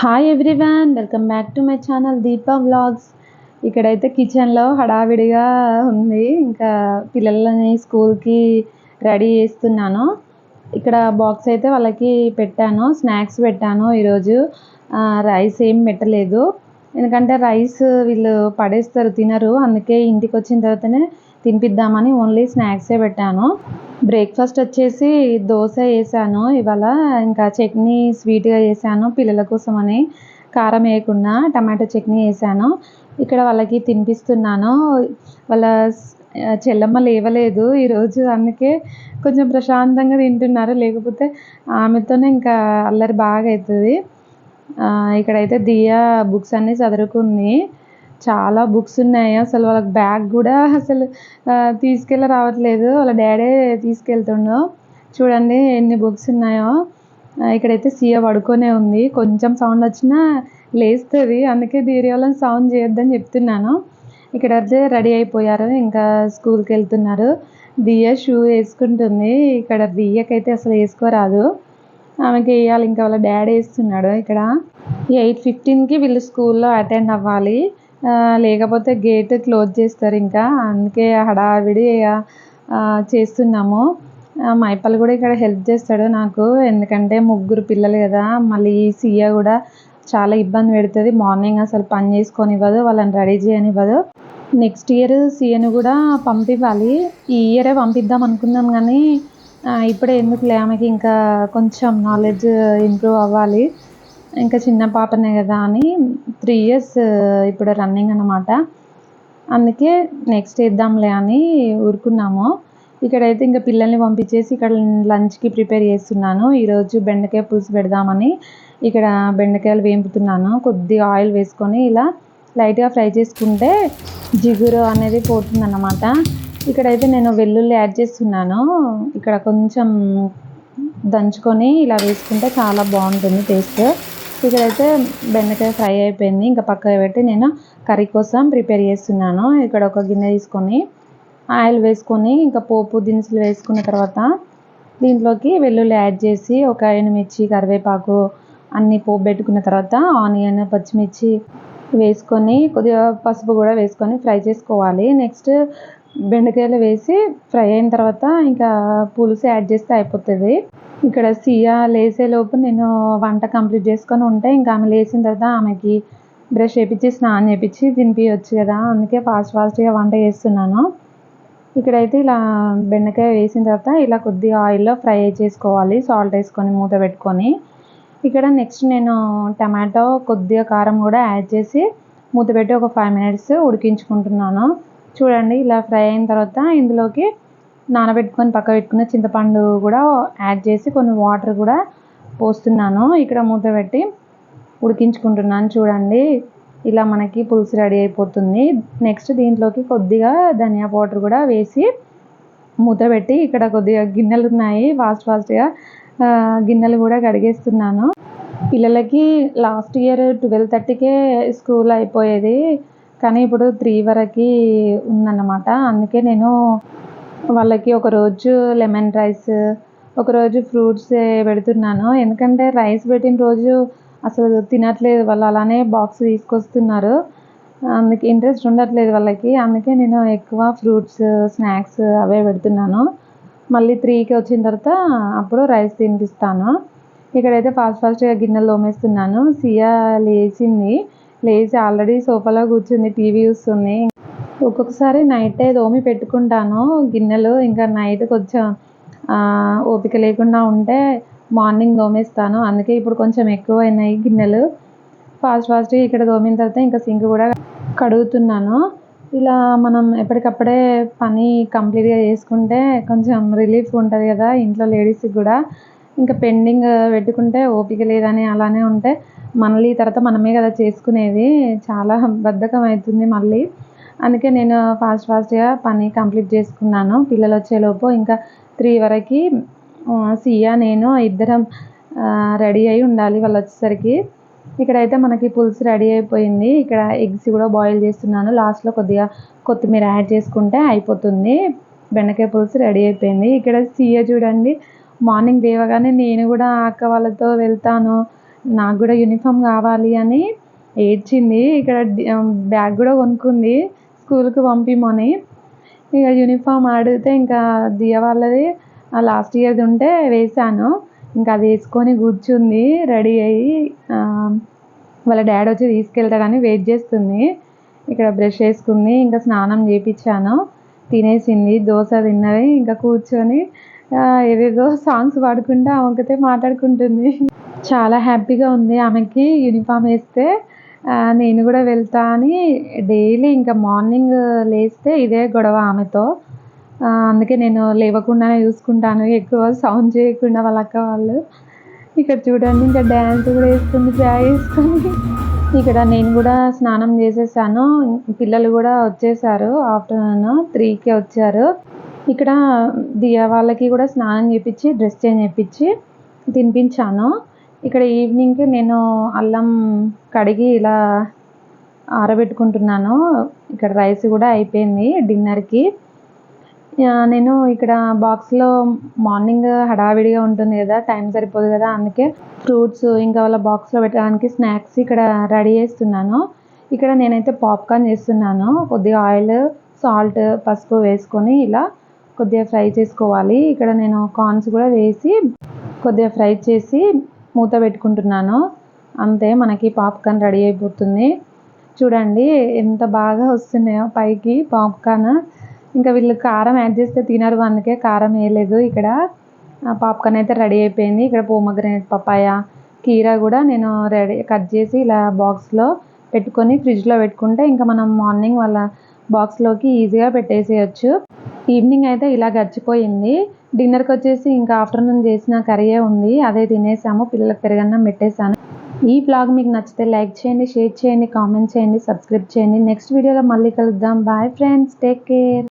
Hi everyone, welcome back to my channel Deepa vlogs. ఇక్కడైతే కిచెన్లో హడావిడిగా ఉంది. ఇంకా పిల్లలని స్కూల్కి రెడీ చేస్తున్నాను. ఇక్కడ బాక్స్ అయితే వాళ్ళకి పెట్టాను, స్నాక్స్ పెట్టాను. ఈరోజు రైస్ ఏం పెట్టలేదు, ఎందుకంటే రైస్ వీళ్ళు పడేస్తారు, తినరు. అందుకే ఇంటికి వచ్చిన తర్వాతనే తినిపిద్దామని ఓన్లీ స్నాక్సే పెట్టాను. బ్రేక్ఫాస్ట్ వచ్చేసి దోశ వేసాను ఇవాళ. ఇంకా చట్నీ స్వీట్గా వేసాను పిల్లల కోసమని, కారం వేయకుండా టమాటో చట్నీ వేసాను. ఇక్కడ వాళ్ళకి తినిపిస్తున్నాను. వాళ్ళ చెల్లమ్మ లేవలేదు ఈరోజు, అందుకే కొంచెం ప్రశాంతంగా తింటున్నారు. లేకపోతే ఆమెతోనే ఇంకా అల్లరి బాగా అవుతుంది. ఇక్కడైతే దియా బుక్స్ అన్నీ చదువుకుంది. చాలా బుక్స్ ఉన్నాయి. అసలు వాళ్ళకి బ్యాగ్ కూడా అసలు తీసుకెళ్ళి రావట్లేదు, వాళ్ళ డాడీ తీసుకెళ్తుండో. చూడండి ఎన్ని బుక్స్ ఉన్నాయో. ఇక్కడైతే సీఏ పడుకొనే ఉంది, కొంచెం సౌండ్ వచ్చినా లేస్తుంది. అందుకే ధీర్యాలను సౌండ్ చేయొద్దని చెప్తున్నాను. ఇక్కడ అయితే రెడీ అయిపోయారు, ఇంకా స్కూల్కి వెళ్తున్నారు. దియ్య షూ వేసుకుంటుంది. ఇక్కడ దియ్యకైతే అసలు వేసుకోరాదు, ఆమెకి వేయాలి. ఇంకా వాళ్ళ డాడీ వేస్తున్నాడు. ఇక్కడ 8:15కి వీళ్ళు స్కూల్లో అటెండ్ అవ్వాలి, లేకపోతే గేట్ క్లోజ్ చేస్తారు. ఇంకా అందుకే హడావిడి చేస్తున్నాము. మైపల్ కూడా ఇక్కడ హెల్ప్ చేస్తాడు నాకు, ఎందుకంటే ముగ్గురు పిల్లలు కదా. మళ్ళీ సీఏ కూడా చాలా ఇబ్బంది పెడుతుంది. మార్నింగ్ అసలు పని చేసుకొనివ్వదు, వాళ్ళని రెడీ చేయనివ్వదు. నెక్స్ట్ ఇయర్ సీఏని కూడా పంపించాలి. ఈ ఇయరే పంపిద్దాం అనుకున్నాం, కానీ ఇప్పుడే ఎందుకులే, ఆమెకి ఇంకా కొంచెం నాలెడ్జ్ ఇంప్రూవ్ అవ్వాలి. ఇంకా చిన్న పాపనే కదా అని 3 years ఇప్పుడు రన్నింగ్ అన్నమాట. అందుకే నెక్స్ట్ వేద్దాంలే అని ఊరుకున్నాము. ఇక్కడైతే ఇంకా పిల్లల్ని పంపించేసి ఇక్కడ లంచ్కి ప్రిపేర్ చేస్తున్నాను. ఈరోజు బెండకాయ పులుసు పెడదామని ఇక్కడ బెండకాయలు వేపుతున్నాను. కొద్దిగా ఆయిల్ వేసుకొని ఇలా లైట్గా ఫ్రై చేసుకుంటే జిగురు అనేది పోతుందన్నమాట. ఇక్కడైతే నేను వెల్లుల్లి యాడ్ చేస్తున్నాను. ఇక్కడ కొంచెం దంచుకొని ఇలా వేసుకుంటే చాలా బాగుంటుంది టేస్ట్. ఇక్కడైతే బెండకాయ ఫ్రై అయిపోయింది, ఇంకా పక్కకు పెట్టి నేను కర్రీ కోసం ప్రిపేర్ చేస్తున్నాను. ఇక్కడ ఒక గిన్నె తీసుకొని ఆయిల్ వేసుకొని ఇంకా పోపు దినుసులు వేసుకున్న తర్వాత దీంట్లోకి వెల్లుల్లి యాడ్ చేసి ఒక ఎండుమిర్చి, కరివేపాకు అన్నీ పోపు పెట్టుకున్న తర్వాత ఆనియన్, పచ్చిమిర్చి వేసుకొని కొద్దిగా పసుపు కూడా వేసుకొని ఫ్రై చేసుకోవాలి. నెక్స్ట్ బెండకాయలు వేసి ఫ్రై అయిన తర్వాత ఇంకా పులుసు యాడ్ చేస్తే అయిపోతుంది. ఇక్కడ సియా లేసేలోపు నేను వంట కంప్లీట్ చేసుకొని ఉంటే, ఇంకా ఆమె లేచిన తర్వాత ఆమెకి బ్రష్ చేయించి స్నానం చేయించి తినిపించవచ్చు కదా, అందుకే ఫాస్ట్గా వంట చేస్తున్నాను. ఇక్కడైతే ఇలా బెండకాయ వేసిన తర్వాత ఇలా కొద్దిగా ఆయిల్లో ఫ్రై చేసుకోవాలి, సాల్ట్ వేసుకొని మూత పెట్టుకొని. ఇక్కడ నెక్స్ట్ నేను టమాటో, కొద్దిగా కారం కూడా యాడ్ చేసి మూత పెట్టి ఒక 5 minutes ఉడికించుకుంటున్నాను. చూడండి ఇలా ఫ్రై అయిన తర్వాత ఇందులోకి నానబెట్టుకొని పక్క పెట్టుకున్న చింతపండు కూడా యాడ్ చేసి కొన్ని వాటర్ కూడా పోస్తున్నాను. ఇక్కడ మూత పెట్టి ఉడికించుకుంటున్నాను. చూడండి ఇలా మనకి పులుసు రెడీ అయిపోతుంది. నెక్స్ట్ దీంట్లోకి కొద్దిగా ధనియా పౌడర్ కూడా వేసి మూత పెట్టి, ఇక్కడ కొద్దిగా గిన్నెలు ఉన్నాయి, ఫాస్ట్గా గిన్నెలు కూడా కడిగేస్తున్నాను. పిల్లలకి లాస్ట్ ఇయర్ 12:30కే స్కూల్ అయిపోయేది, కానీ ఇప్పుడు 3 వరకు ఉందన్నమాట. అందుకే నేను వాళ్ళకి ఒకరోజు లెమన్ రైస్, ఒకరోజు ఫ్రూట్స్ పెడుతున్నాను. ఎందుకంటే రైస్ పెట్టిన రోజు అసలు తినట్లేదు వాళ్ళు, అలానే బాక్స్ తీసుకొస్తున్నారు. అందుకే ఇంట్రెస్ట్ ఉండట్లేదు వాళ్ళకి. అందుకే నేను ఎక్కువ ఫ్రూట్స్, స్నాక్స్ అవే పెడుతున్నాను. మళ్ళీ 3కి వచ్చిన తర్వాత అప్పుడు రైస్ తినిపిస్తాను. ఇక్కడైతే ఫాస్ట్గా గిన్నెలు తోమేస్తున్నాను. సియా లేచి ఆల్రెడీ సోఫాలో కూర్చుంది, టీవీ చూస్తుంది. ఒక్కొక్కసారి నైటే తోమి పెట్టుకుంటాను గిన్నెలు, ఇంకా నైట్ కొంచెం ఓపిక లేకుండా ఉంటే మార్నింగ్ తోమేస్తాను. అందుకే ఇప్పుడు కొంచెం ఎక్కువ అయినాయి గిన్నెలు. ఫాస్ట్గా ఇక్కడ తోమిన తర్వాత ఇంకా సింక్ కూడా కడుగుతున్నాను. ఇలా మనం ఎప్పటికప్పుడే పని కంప్లీట్గా చేసుకుంటే కొంచెం రిలీఫ్ ఉంటుంది కదా ఇంట్లో లేడీస్కి కూడా. ఇంకా పెండింగ్ పెట్టుకుంటే ఓపిక లేదని అలానే ఉంటే మళ్ళీ తర్వాత మనమే కదా చేసుకునేది, చాలా బద్ధకం అవుతుంది మళ్ళీ. అందుకే నేను ఫాస్ట్గా పని కంప్లీట్ చేసుకున్నాను. పిల్లలు వచ్చేలోపు ఇంకా 3 వరకు సియా నేను ఇద్దరం రెడీ అయి ఉండాలి వాళ్ళు వచ్చేసరికి. ఇక్కడైతే మనకి పులుసు రెడీ అయిపోయింది. ఇక్కడ ఎగ్స్ కూడా బాయిల్ చేస్తున్నాను. లాస్ట్లో కొద్దిగా కొత్తిమీర యాడ్ చేసుకుంటే అయిపోతుంది. బెండకాయ పులుసు రెడీ అయిపోయింది. ఇక్కడ సియా చూడండి, మార్నింగ్ లేవగానే నేను కూడా అక్క వాళ్ళతో వెళ్తాను, నాకు కూడా యూనిఫామ్ కావాలి అని ఏడ్చింది. ఇక్కడ బ్యాగ్ కూడా కొనుక్కుంది స్కూల్కి పంపిమని. ఇక యూనిఫామ్ అడిగితే ఇంకా దియ వాళ్ళది లాస్ట్ ఇయర్ది ఉంటే వేశాను. ఇంకా అది వేసుకొని కూర్చుంది రెడీ అయ్యి. వాళ్ళ డాడీ వచ్చి తీసుకెళ్తాడని వెయిట్ చేస్తుంది. ఇక్కడ బ్రష్ వేసుకుంది, ఇంకా స్నానం చేయించాను, తినేసింది, దోశ తిన్నది. ఇంకా కూర్చొని ఏదేదో సాంగ్స్ పాడుకుంటూ ఆమెకైతే మాట్లాడుకుంటుంది. చాలా హ్యాపీగా ఉంది ఆమెకి యూనిఫామ్ వేస్తే. నేను కూడా వెళ్తా అని డైలీ ఇంకా మార్నింగ్ లేస్తే ఇదే గొడవ ఆమెతో. అందుకే నేను లేవకుండానే చూసుకుంటాను, ఎక్కువ సౌండ్ చేయకుండా వాళ్ళ అక్క వాళ్ళు. ఇక్కడ చూడండి ఇంకా డ్యాన్స్ కూడా వేస్తుంది బ్యాగ్ వేసుకొని. ఇక్కడ నేను కూడా స్నానం చేసేసాను, పిల్లలు కూడా వచ్చేసారు. ఆఫ్టర్నూన్ 3కే వచ్చారు. ఇక్కడ దియా వాళ్ళకి కూడా స్నానం చేయించి డ్రెస్ చేంజ్ చేయించి తినిపించాను. ఇక్కడ ఈవినింగ్కి నేను అల్లం కడిగి ఇలా ఆరబెట్టుకుంటున్నాను. ఇక్కడ రైస్ కూడా అయిపోయింది డిన్నర్కి. నేను ఇక్కడ బాక్స్లో మార్నింగ్ హడావిడిగా ఉంటుంది కదా, టైం సరిపోదు కదా, అందుకే ఫ్రూట్స్ ఇంకా వాళ్ళ బాక్స్లో పెట్టడానికి స్నాక్స్ ఇక్కడ రెడీ చేస్తున్నాను. ఇక్కడ నేనైతే పాప్కార్న్ చేస్తున్నాను. కొద్దిగా ఆయిల్, సాల్ట్, పసుపు వేసుకొని ఇలా కొద్దిగా ఫ్రై చేసుకోవాలి. ఇక్కడ నేను కార్న్స్ కూడా వేసి కొద్దిగా ఫ్రై చేసి మూత పెట్టుకుంటున్నాను. అంతే, మనకి పాప్కార్న్ రెడీ అయిపోతుంది. చూడండి ఎంత బాగా వస్తున్నాయో పైకి పాప్కార్న్. ఇంకా వీళ్ళు కారం యాడ్ చేస్తే తినరు, అందుకే కారం వేయలేదు. ఇక్కడ పాప్కార్న్ అయితే రెడీ అయిపోయింది. ఇక్కడ పోమగ్రనేట్, పపాయ, కీరా కూడా నేను కట్ చేసి ఇలా బాక్స్లో పెట్టుకొని ఫ్రిడ్జ్లో పెట్టుకుంటే ఇంకా మనం మార్నింగ్ వాళ్ళ బాక్స్లోకి ఈజీగా పెట్టేసేయచ్చు. ఈవినింగ్ అయితే ఇలా గడిచిపోయింది. డిన్నర్కి వచ్చేసి ఇంకా ఆఫ్టర్నూన్ చేసిన కర్రీయే ఉంది, అదే తినేసాము. పిల్లలకు పెరుగన్నం పెట్టేశాను. ఈ బ్లాగ్ మీకు నచ్చితే లైక్ చేయండి, షేర్ చేయండి, కామెంట్ చేయండి, సబ్స్క్రైబ్ చేయండి. నెక్స్ట్ వీడియోలో మళ్ళీ కలుద్దాం. Bye friends, take care.